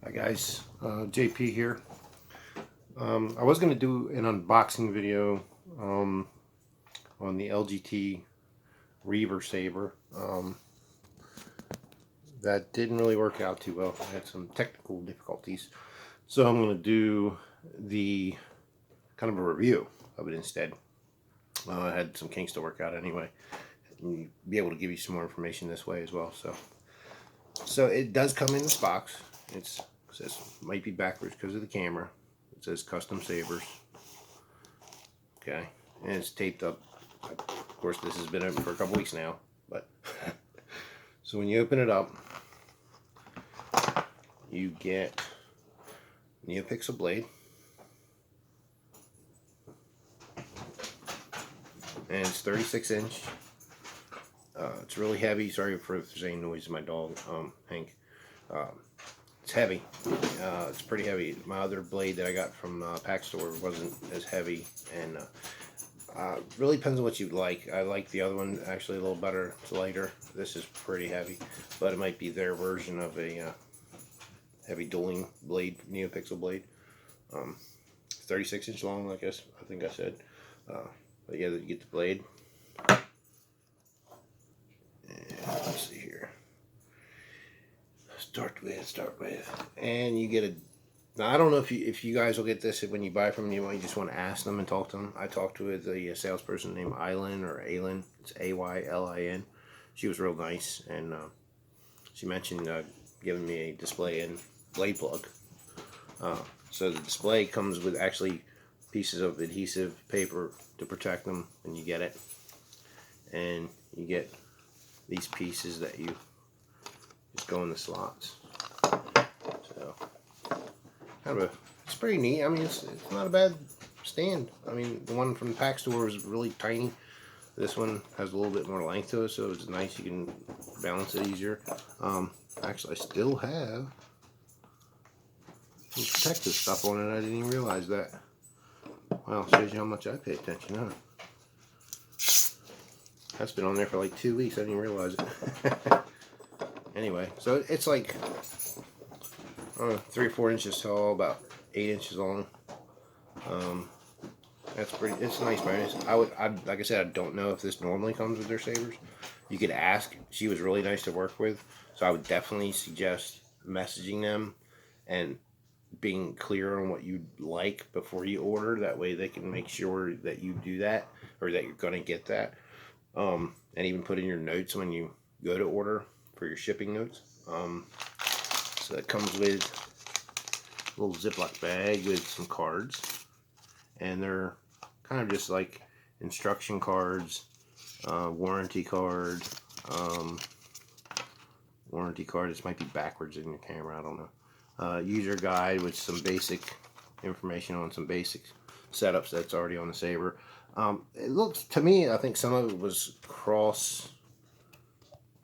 Hi guys, JP here. I was going to do an unboxing video on the LGT Reaver Saber. That didn't really work out too well. I had some technical difficulties. So I'm going to do the kind of a review of it instead. I had some kinks to work out anyway. And be able to give you some more information this way as well. So it does come in this box. It says, might be backwards because of the camera. It says custom sabers. Okay, and it's taped up. Of course, this has been open for a couple weeks now, but so when you open it up, you get Neopixel blade, and it's 36 inch. It's really heavy. Sorry for if there's any noise. My dog, Hank. It's heavy. It's pretty heavy. My other blade that I got from Pack Store wasn't as heavy, and really depends on what you like. I like the other one actually a little better. It's lighter. This is pretty heavy, but it might be their version of a heavy dueling blade, Neopixel blade. 36 inch long, I think I said. But yeah, you get the blade. Let's see here. Start with, and you get a. Now I don't know if you guys will get this when you buy from them. You might just want to ask them and talk to them. I talked with a salesperson named Aylin or Aylin. It's Aylin. She was real nice, and she mentioned giving me a display and blade plug. So the display comes with actually pieces of adhesive paper to protect them when you get it, and you get these pieces that you just go in the slots. So kind of it's pretty neat. I mean, it's not a bad stand. I mean, the one from the Pack Store was really tiny. This one has a little bit more length to it, so it's nice. You can balance it easier. Actually, I still have some protective stuff on it. I didn't even realize that. Well, shows you how much I pay attention, huh? That's been on there for like 2 weeks. I didn't even realize it. Anyway, so it's like 3 or 4 inches tall, about 8 inches long. That's pretty. It's a nice bonus. Like I said, I don't know if this normally comes with their sabers. You could ask. She was really nice to work with, so I would definitely suggest messaging them and being clear on what you like before you order. That way, they can make sure that you do that or that you're gonna get that. And even put in your notes when you go to order for your shipping notes. So that comes with a little Ziploc bag with some cards, and they're kind of just like instruction cards, warranty card. This might be backwards in your camera, I don't know. User guide with some basic information on some basic setups that's already on the Saber. It looks to me, I think some of it was cross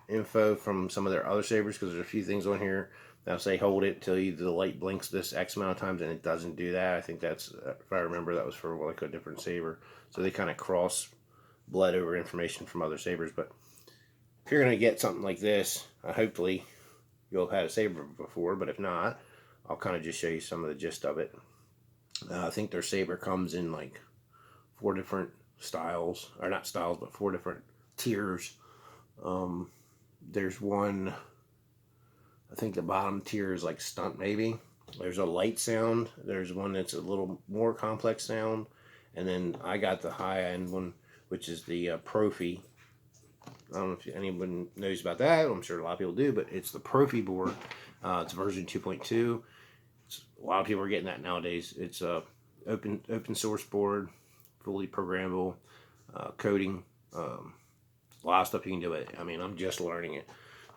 info from some of their other sabers, because there's a few things on here that'll say hold it till the light blinks this X amount of times, and it doesn't do that. I think that's, if I remember, that was for like a different saber. So they kind of bled over information from other sabers. But if you're going to get something like this, hopefully you'll have had a saber before, but if not, I'll kind of just show you some of the gist of it. I think their saber comes in like 4 different styles, or not styles, but 4 different tiers. There's one, I think the bottom tier is like stunt maybe. There's a light sound. There's one that's a little more complex sound. And then I got the high end one, which is the Proffie. I don't know if anyone knows about that. I'm sure a lot of people do, but it's the Proffie board. It's version 2.2. A lot of people are getting that nowadays. It's a open source board, fully programmable, coding. A lot of stuff you can do with it. I mean, I'm just learning it.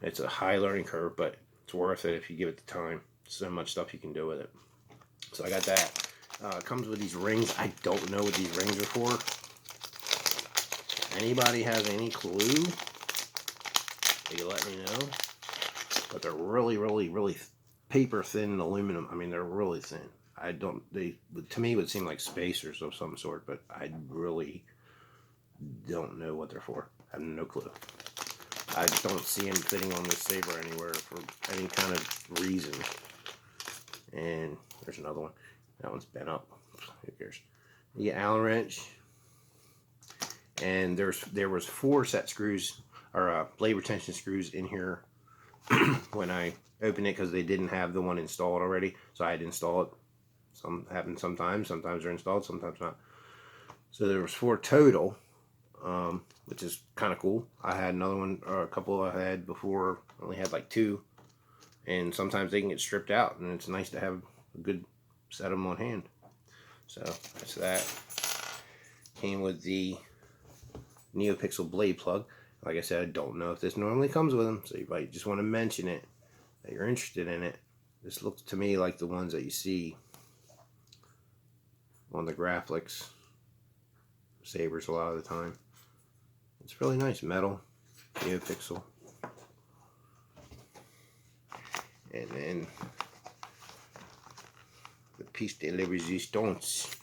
It's a high learning curve, but it's worth it if you give it the time. So much stuff you can do with it. So I got that. It comes with these rings. I don't know what these rings are for. If anybody has any clue, you let me know. But they're really, really, really paper thin aluminum. I mean, they're really thin. To me, would seem like spacers of some sort, but I really don't know what they're for. I have no clue. I don't see them fitting on this saber anywhere for any kind of reason. And there's another one. That one's bent up. Who cares? You get Allen wrench. And there was 4 set screws, or blade retention screws in here when I opened it, because they didn't have the one installed already. So I had to install it. Some happen sometimes. Sometimes they're installed, sometimes not. So there was 4 total, which is kind of cool. I had another one, or a couple I had before. I only had like 2. And sometimes they can get stripped out, and it's nice to have a good set of them on hand. So that's that. Came with the Neopixel blade plug. Like I said, I don't know if this normally comes with them, so you might just want to mention it, that you're interested in it. This looks to me like the ones that you see on the graphics Sabers a lot of the time. It's really nice, metal, Neopixel. And then the piece de la resistance.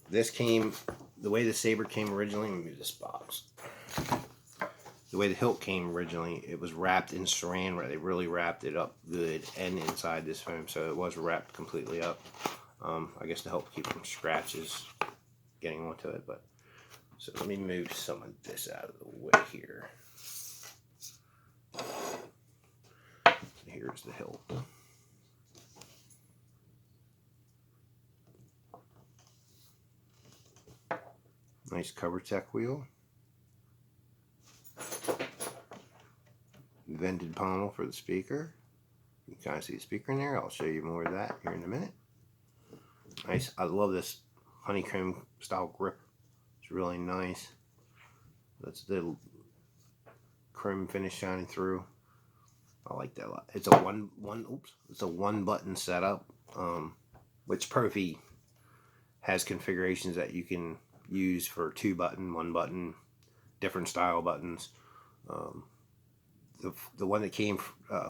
This came, the way the Saber came originally, let me move this box. The way the hilt came originally, it was wrapped in saran wrap. They really wrapped it up good and inside this foam, so it was wrapped completely up. I guess to help keep from scratches getting onto it. But so let me move some of this out of the way here. Here's the hilt. Nice cover tech wheel. Vented pommel for the speaker. You can kind of see the speaker in there. I'll show you more of that here in a minute. Nice. I love this honeycomb style grip. It's really nice. That's the chrome finish shining through. I like that a lot. It's a one button setup, which Proffie has configurations that you can use for 2 button, 1 button, different style buttons. The one that came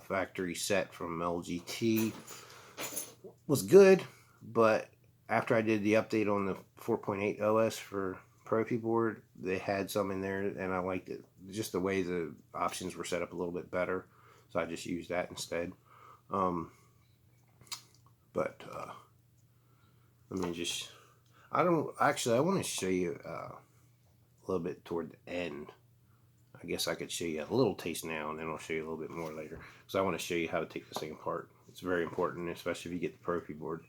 factory set from LGT was good, but after I did the update on the 4.8 OS for Proffie board, they had some in there, and I liked it. Just the way the options were set up a little bit better, so I just used that instead. Let me just, I want to show you a little bit toward the end. I guess I could show you a little taste now, and then I'll show you a little bit more later, because I want to show you how to take this thing apart. It's very important, especially if you get the Proffie board.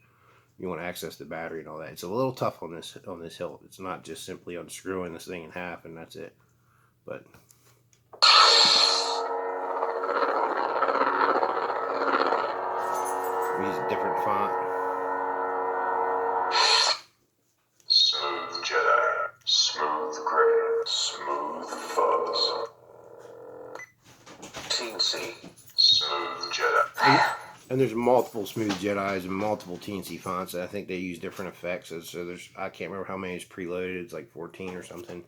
You want to access the battery and all that. It's a little tough on this hilt. It's not just simply unscrewing this thing in half and that's it. But use a different font. Smooth Jedi, smooth grip, smooth fuzz. Teensy, smooth Jedi. And there's multiple Smooth Jedis and multiple TNC fonts. I think they use different effects. So there's, I can't remember how many is preloaded. It's like 14 or something.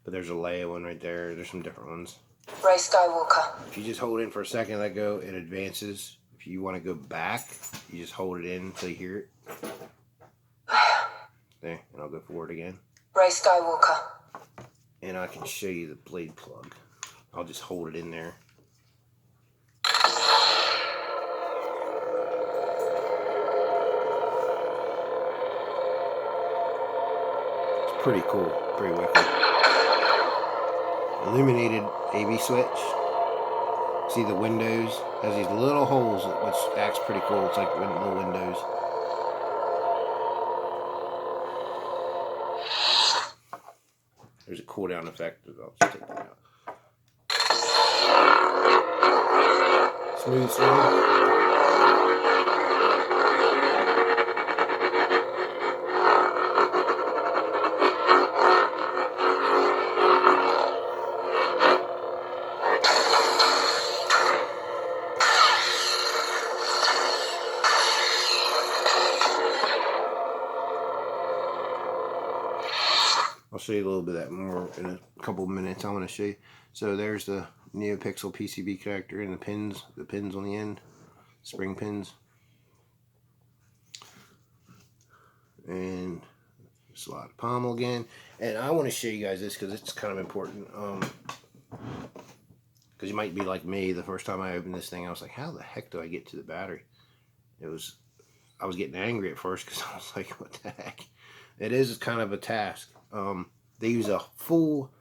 But there's a Leia one right there. There's some different ones. Rey Skywalker. If you just hold it in for a second, let go, it advances. If you want to go back, you just hold it in until you hear it. There, and I'll go forward again. Rey Skywalker. And I can show you the blade plug. I'll just hold it in there. Pretty cool, pretty wicked. Illuminated AV switch. See the windows has these little holes, which acts pretty cool. It's like little windows. There's a cool down effect. I'll just take that out. Smooth swing. I'll show you a little bit of that more in a couple of minutes. I want to show you. So there's the Neopixel PCB connector and the pins on the end, spring pins. And slot pommel again. And I want to show you guys this because it's kind of important. Because you might be like me, the first time I opened this thing, I was like, how the heck do I get to the battery? It was I was getting angry at first because I was like, what the heck? It is kind of a task. They use a full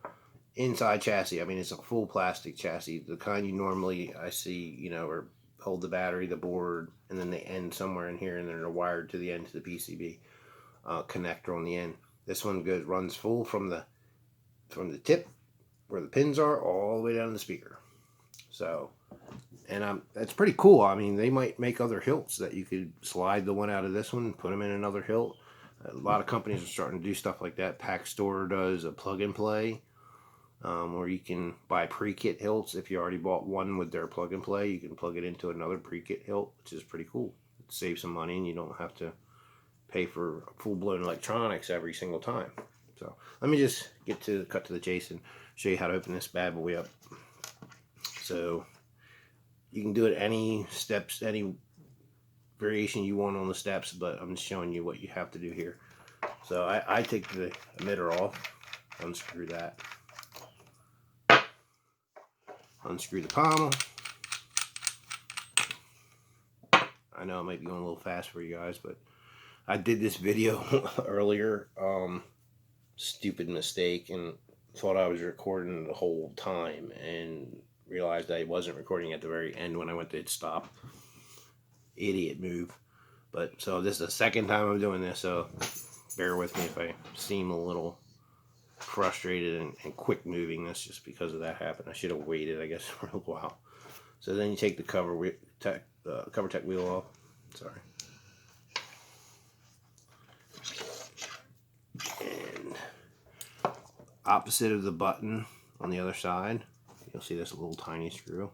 inside chassis. I mean, it's a full plastic chassis, the kind you normally I see, you know, or hold the battery, the board, and then they end somewhere in here, and then they're wired to the end to the PCB connector on the end. This one runs full from the tip where the pins are all the way down to the speaker. So, and that's pretty cool. I mean, they might make other hilts that you could slide the one out of this one and put them in another hilt. A lot of companies are starting to do stuff like that. Pack Store does a plug and play, where you can buy pre-kit hilts. If you already bought one with their plug and play, you can plug it into another pre-kit hilt, which is pretty cool. It saves some money, and you don't have to pay for full-blown electronics every single time. So let me just cut to the chase and show you how to open this bad boy up. So you can do it any steps, any variation you want on the steps, but I'm just showing you what you have to do here. So I take the emitter off, unscrew that, unscrew the pommel. I know it might be going a little fast for you guys, but I did this video earlier, stupid mistake, and thought I was recording the whole time and realized I wasn't recording at the very end when I went to hit stop. Idiot move. But so this is the second time I'm doing this, so bear with me if I seem a little frustrated and quick moving. That's just because of that happened. I should have waited, I guess, for a while. So then you take the cover tech wheel off. Sorry. And opposite of the button on the other side, you'll see this little tiny screw.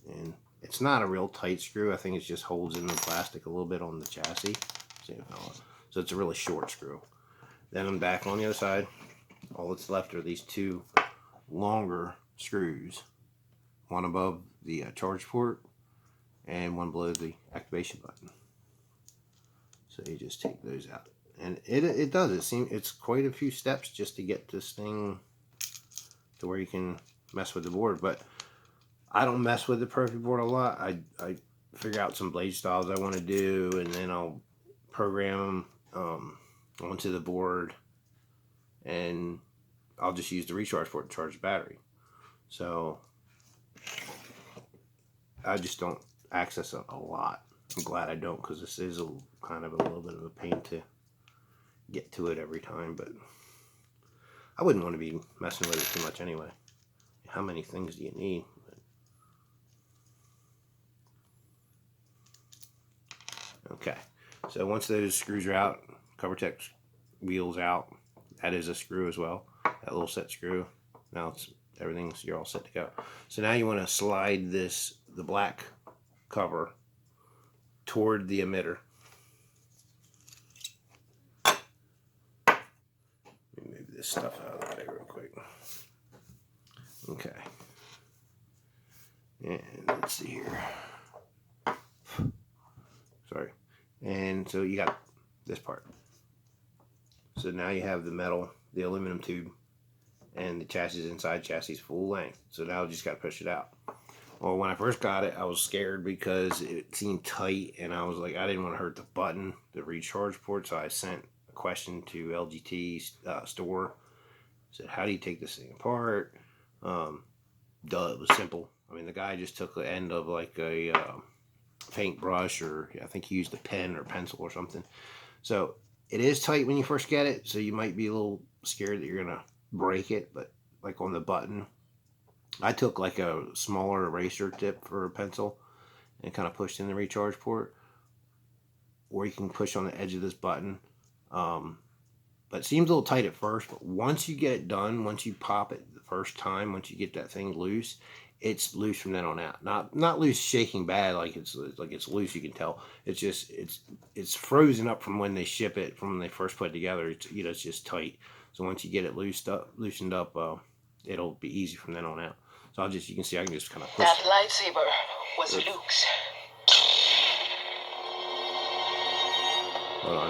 And it's not a real tight screw. I think it just holds in the plastic a little bit on the chassis. So it's a really short screw. Then I'm back on the other side. All that's left are these two longer screws. One above the charge port and one below the activation button. So you just take those out. And it does. It's quite a few steps just to get this thing to where you can mess with the board. But I don't mess with the Proffie board a lot. I figure out some blade styles I want to do, and then I'll program them onto the board, and I'll just use the recharge port to charge the battery. So I just don't access it a lot. I'm glad I don't, because this is kind of a little bit of a pain to get to it every time, but I wouldn't want to be messing with it too much anyway. How many things do you need? Okay, so once those screws are out, cover tech wheels out, that is a screw as well, that little set screw. Now you're all set to go. So now you want to slide the black cover toward the emitter. Let me move this stuff out of the way real quick. Okay. And let's see here. Sorry. And so you got this part. So now you have the aluminum tube, and the chassis inside chassis full length. So now I just got to push it out. Well, when I first got it, I was scared because it seemed tight, and I was like, I didn't want to hurt the button, the recharge port. So I sent a question to LGT store. I said, how do you take this thing apart? It was simple. I mean, the guy just took the end of like a paintbrush, or I think he used a pen or pencil or something. So it is tight when you first get it, so you might be a little scared that you're gonna break it. But like on the button, I took like a smaller eraser tip for a pencil and kind of pushed in the recharge port, or you can push on the edge of this button. But it seems a little tight at first, but once you get it done, once you pop it the first time, once you get that thing loose, it's loose from then on out. Not loose shaking bad, like it's loose, you can tell. It's just it's frozen up from when they ship it, from when they first put it together. It's just tight. So once you get it loosened up, it'll be easy from then on out. So you can see I can just kind of push. That lightsaber was Luke's. Hold on.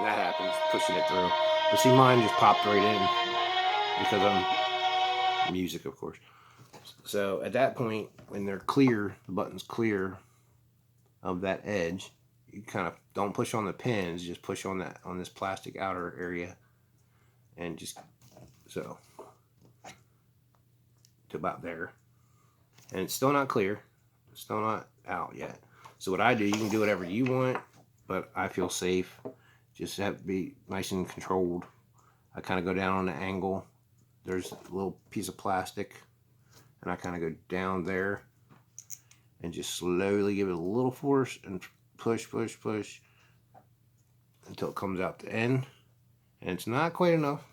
That happens, pushing it through. But see, mine just popped right in because I'm music, of course. So at that point, when they're clear, the button's clear, of that edge. You kind of don't push on the pins, just push on this plastic outer area, and just so to about there. And it's still not clear, it's still not out yet. So what I do, you can do whatever you want, but I feel safe. Just have to be nice and controlled. I kind of go down on the angle. There's a little piece of plastic, and I kind of go down there and just slowly give it a little force and push, push, push until it comes out the end. And it's not quite enough.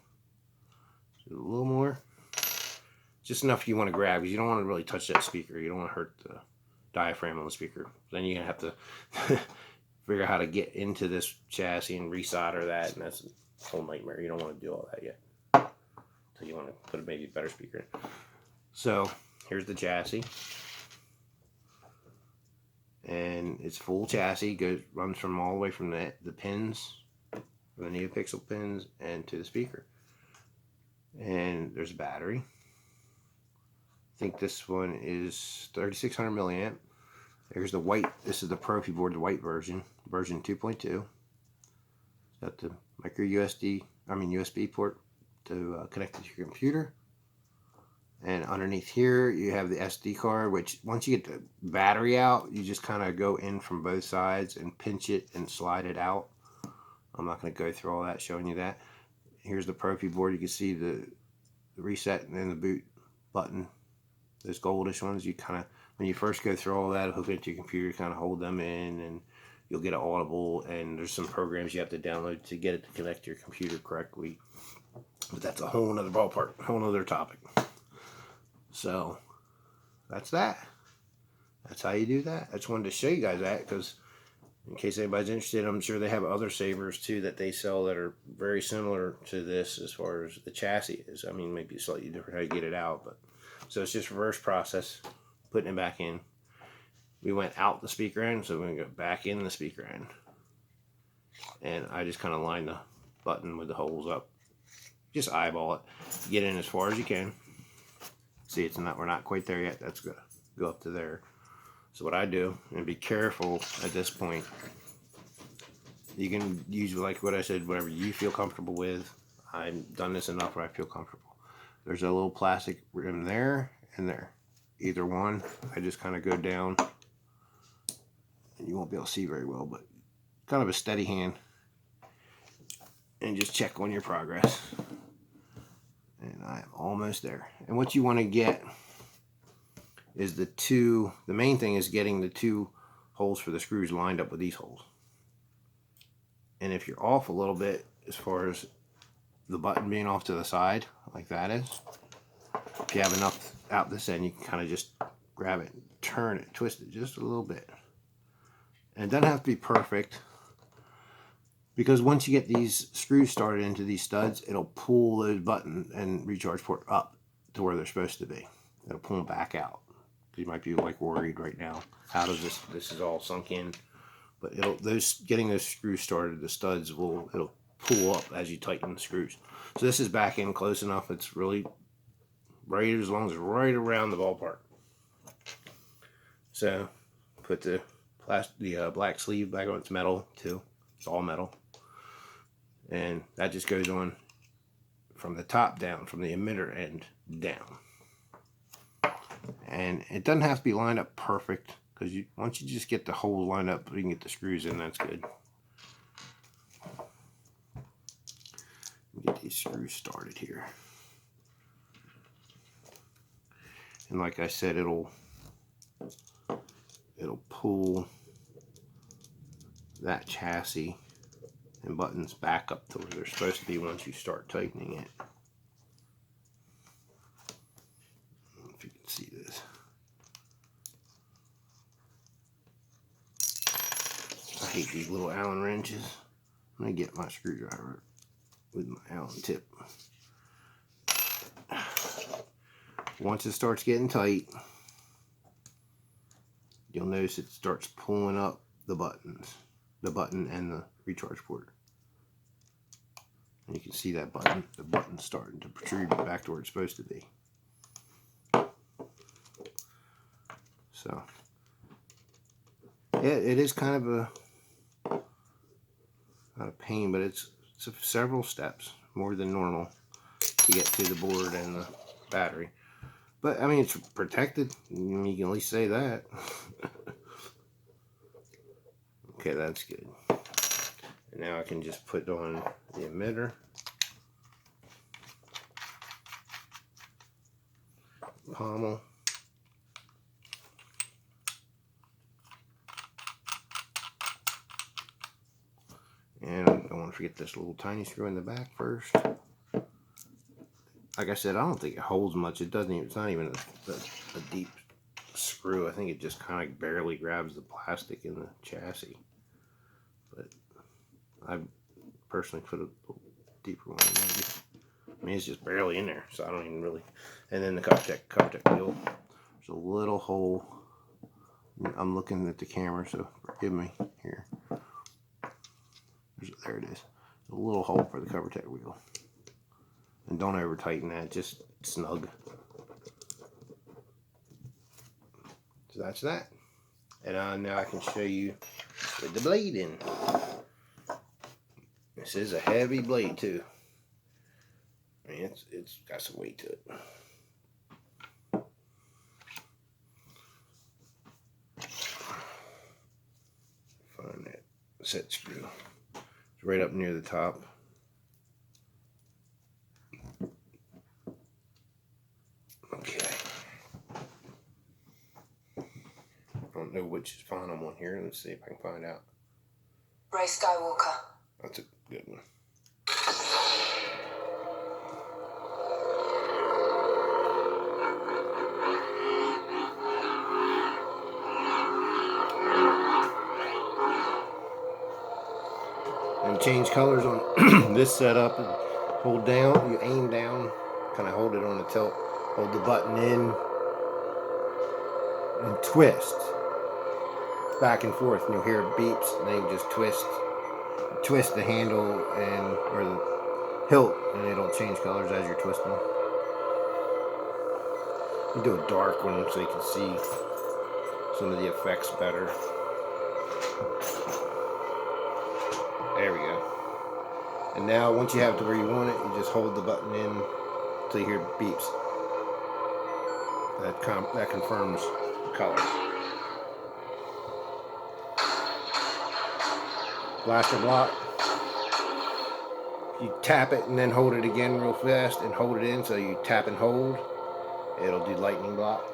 Just a little more. Just enough you want to grab, because you don't want to really touch that speaker. You don't want to hurt the diaphragm on the speaker. Then you're going to have to figure out how to get into this chassis and resolder that, and that's a whole nightmare. You don't want to do all that yet. So you want to put maybe a better speaker in. So here's the chassis. And it's full chassis, runs from all the way from the pins, the Neopixel pins, and to the speaker. And there's a battery. I think this one is 3600 milliamp. There's the white. This is the Proffie board, the white version 2.2. Got the micro USB port to connect it to your computer. And underneath here, you have the SD card, which once you get the battery out, you just kind of go in from both sides and pinch it and slide it out. I'm not going to go through all that showing you that. Here's the Proffie board. You can see the reset and then the boot button. Those goldish ones, you kind of, when you first go through all that, hook it to your computer, kind of hold them in, and you'll get an audible. And there's some programs you have to download to get it to connect to your computer correctly. But that's a whole other ballpark, a whole other topic. So that's that. That's how you do that. I just wanted to show you guys that, because in case anybody's interested, I'm sure they have other sabers too that they sell that are very similar to this as far as the chassis is. I mean, maybe slightly different how you get it out, but so it's just reverse process, putting it back in. We went out the speaker end, so we're going to go back in the speaker end. And I just kind of line the button with the holes up. Just eyeball it. Get in as far as you can. See, we're not quite there yet. That's going to go up to there. So what I do, and be careful at this point, you can use, like what I said, whatever you feel comfortable with. I've done this enough where I feel comfortable. There's a little plastic rim there and there. Either one, I just kind of go down. And you won't be able to see very well, but kind of a steady hand. And just check on your progress. And I am almost there. And what you want to get is the main thing is getting the two holes for the screws lined up with these holes. And if you're off a little bit, as far as the button being off to the side, like that is, if you have enough out this end, you can kind of just grab it, turn it, twist it just a little bit. And it doesn't have to be perfect, because once you get these screws started into these studs, it'll pull those button and recharge port up to where they're supposed to be. It'll pull them back out. You might be like worried right now, how does this is all sunk in, but getting those screws started, the studs it'll pull up as you tighten the screws. So this is back in close enough. It's really right, as long as it's right around the ballpark. So put the black sleeve back on. It's metal too. It's all metal, and that just goes on from the top down, from the emitter end down. And it doesn't have to be lined up perfect, because once you just get the holes lined up, you can get the screws in. That's good. Get these screws started here. And like I said, it'll pull that chassis and buttons back up to where they're supposed to be once you start tightening it. I don't know if you can see this. I hate these little Allen wrenches. I'm going to get my screwdriver with my Allen tip. Once it starts getting tight, you'll notice it starts pulling up the button and the recharge port. And you can see that the button starting to protrude back to where it's supposed to be. So It is kind of not a pain, but it's several steps more than normal to get to the board and the battery. But I mean, it's protected. You can at least say that. Okay, that's good. And now I can just put on the emitter. Pommel. And I don't want to forget this little tiny screw in the back first. Like I said, I don't think it holds much. It doesn't even, it's not even a deep screw. I think it just kind of barely grabs the plastic in the chassis. But I personally put a little deeper one in maybe. I mean, it's just barely in there, so I don't even really. And then the cover-tech wheel. There's a little hole. I'm looking at the camera, so forgive me here. There it is. A little hole for the cover-tech wheel. And don't over tighten that, just snug. So that's that. And now I can show you with the blade in. This is a heavy blade too. I mean, it's got some weight to it. Find that set screw. It's right up near the top. Okay. I don't know which is final one here. Let's see if I can find out. Ray Skywalker. That's a good one. And change colors on this setup. And hold down, you aim down, kind of hold it on the tilt, hold the button in, and twist back and forth, and you hear it beeps, and then you just twist the handle or the hilt, and it'll change colors as you're twisting. You do a dark one so you can see some of the effects better. There we go. And now once you have it to where you want it, you just hold the button in until you hear beeps. That confirms the color. Blaster block. You tap it and then hold it again real fast and hold it in, so you tap and hold. It'll do lightning block.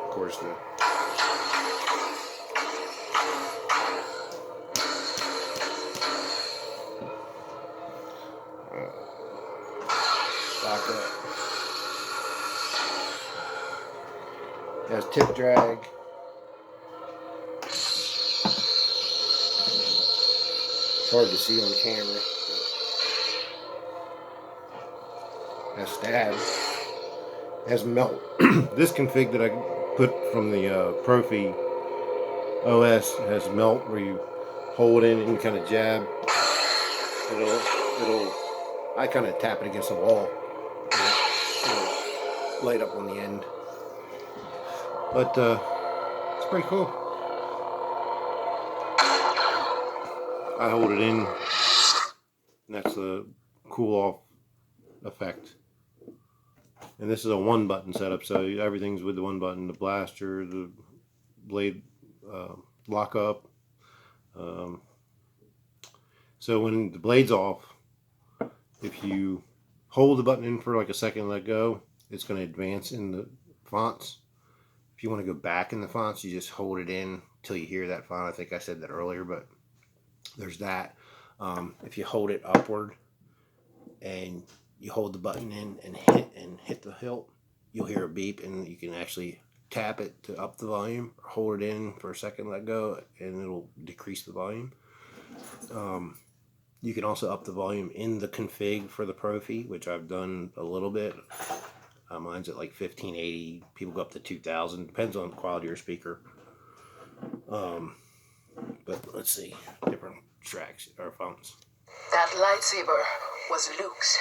Of course, the lock up. It has tip drag. It's hard to see on camera. It has stab. It has melt. This config that I put from the Proffie OS has melt, where you hold in and you kind of jab. I kind of tap it against the wall. It'll light up on the end. But it's pretty cool. I hold it in, and that's the cool off effect. And this is a one button setup, so everything's with the one button. The blaster, the blade lock up. So when the blade's off, if you hold the button in for like a second and let go, it's going to advance in the fonts. If you want to go back in the fonts, you just hold it in till you hear that font. I think I said that earlier, but there's that. If you hold it upward and you hold the button in and hit the hilt, you'll hear a beep, and you can actually tap it to up the volume, or hold it in for a second, let go, and it'll decrease the volume. You can also up the volume in the config for the Proffie, which I've done a little bit. Mine's at like 1580. People go up to 2000. Depends on the quality of your speaker. But let's see, different tracks or fonts. That lightsaber was Luke's.